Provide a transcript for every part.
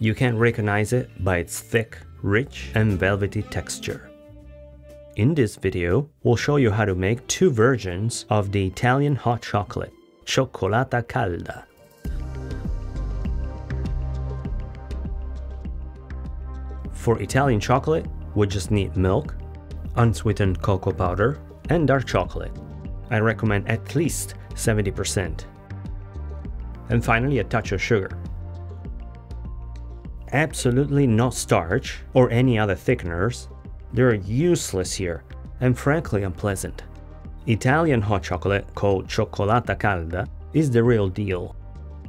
You can recognize it by its thick, rich, and velvety texture. In this video, we'll show you how to make two versions of the Italian hot chocolate, Cioccolata Calda. For Italian chocolate, we just need milk, unsweetened cocoa powder, and dark chocolate. I recommend at least 70%. And finally, a touch of sugar. Absolutely no starch or any other thickeners. They're useless here and frankly unpleasant. Italian hot chocolate, called Cioccolata Calda, is the real deal.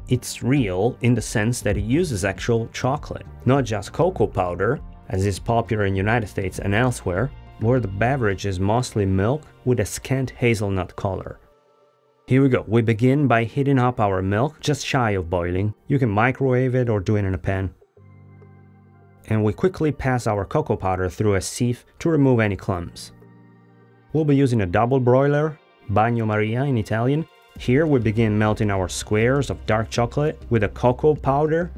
It's real in the sense that it uses actual chocolate, not just cocoa powder, as is popular in the United States and elsewhere, where the beverage is mostly milk with a scant hazelnut color. Here we go. We begin by heating up our milk just shy of boiling. You can microwave it or do it in a pan. And we quickly pass our cocoa powder through a sieve to remove any clumps. We'll be using a double broiler, bagno Maria in Italian. Here we begin melting our squares of dark chocolate with the cocoa powder.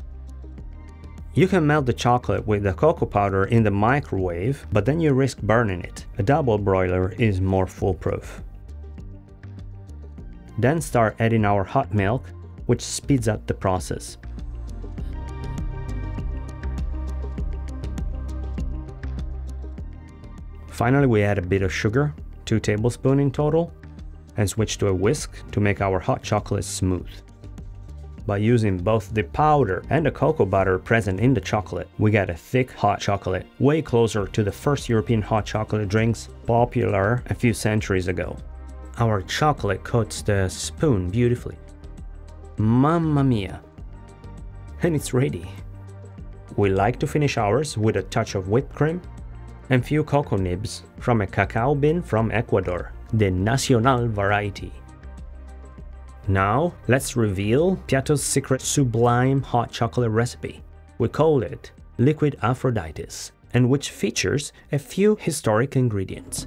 You can melt the chocolate with the cocoa powder in the microwave, but then you risk burning it. A double broiler is more foolproof. Then start adding our hot milk, which speeds up the process. Finally, we add a bit of sugar, 2 tablespoons in total, and switch to a whisk to make our hot chocolate smooth. By using both the powder and the cocoa butter present in the chocolate, we get a thick hot chocolate, way closer to the first European hot chocolate drinks popular a few centuries ago. Our chocolate coats the spoon beautifully. Mamma mia! And it's ready. We like to finish ours with a touch of whipped cream and few cocoa nibs from a cacao bean from Ecuador, the Nacional variety. Now, let's reveal Piatto's secret Sublime hot chocolate recipe. We call it Liquid Aphrodites, and which features a few historic ingredients.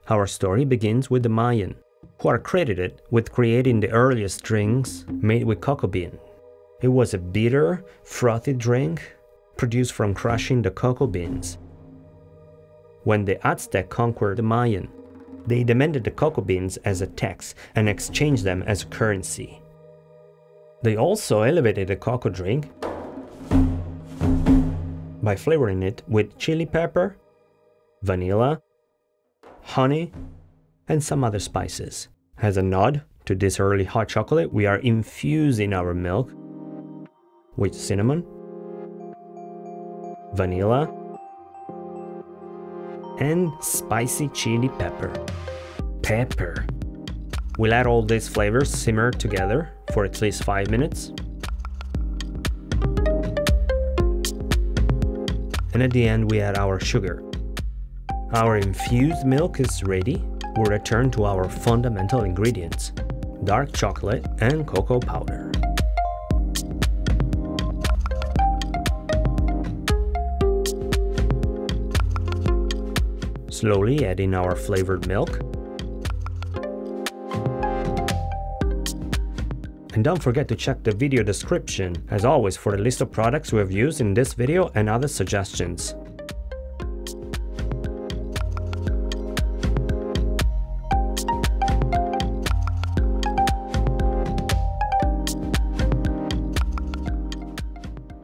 Our story begins with the Mayan, who are credited with creating the earliest drinks made with cocoa bean. It was a bitter, frothy drink produced from crushing the cocoa beans. When the Aztecs conquered the Mayan, they demanded the cocoa beans as a tax and exchanged them as a currency. They also elevated the cocoa drink by flavoring it with chili pepper, vanilla, honey, and some other spices. As a nod to this early hot chocolate, we are infusing our milk with cinnamon, vanilla, and spicy chili pepper. We'll add all these flavors simmer together for at least 5 minutes. And at the end we add our sugar. Our infused milk is ready. We'll return to our fundamental ingredients: dark chocolate and cocoa powder. Slowly adding our flavored milk. And don't forget to check the video description, as always, for the list of products we have used in this video and other suggestions.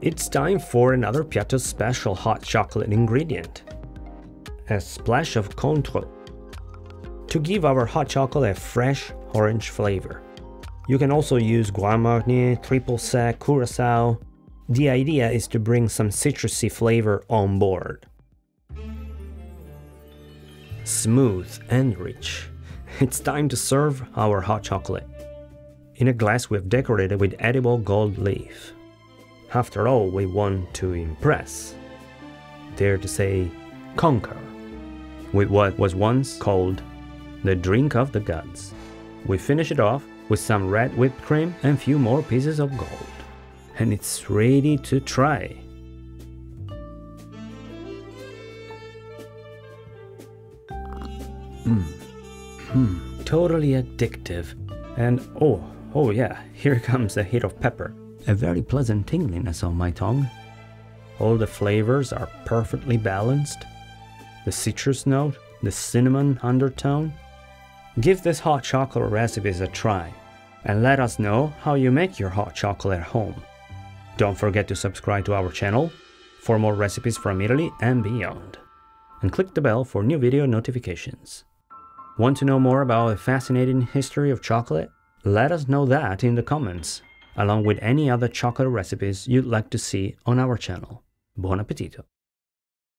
It's time for another Piatto special hot chocolate ingredient: a splash of cointreau, to give our hot chocolate a fresh orange flavor. You can also use Grand Marnier, triple sec, curacao. The idea is to bring some citrusy flavor on board. Smooth and rich. It's time to serve our hot chocolate. In a glass we've decorated with edible gold leaf. After all, we want to impress. Dare to say, conquer, with what was once called the drink of the gods. We finish it off with some red whipped cream and few more pieces of gold. And it's ready to try. Totally addictive. And oh yeah, here comes a hit of pepper. a very pleasant tingliness on my tongue. All the flavors are perfectly balanced. The citrus note, the cinnamon undertone. Give this hot chocolate recipes a try and let us know how you make your hot chocolate at home. Don't forget to subscribe to our channel for more recipes from Italy and beyond. And click the bell for new video notifications. Want to know more about the fascinating history of chocolate? Let us know that in the comments, along with any other chocolate recipes you'd like to see on our channel. Buon appetito!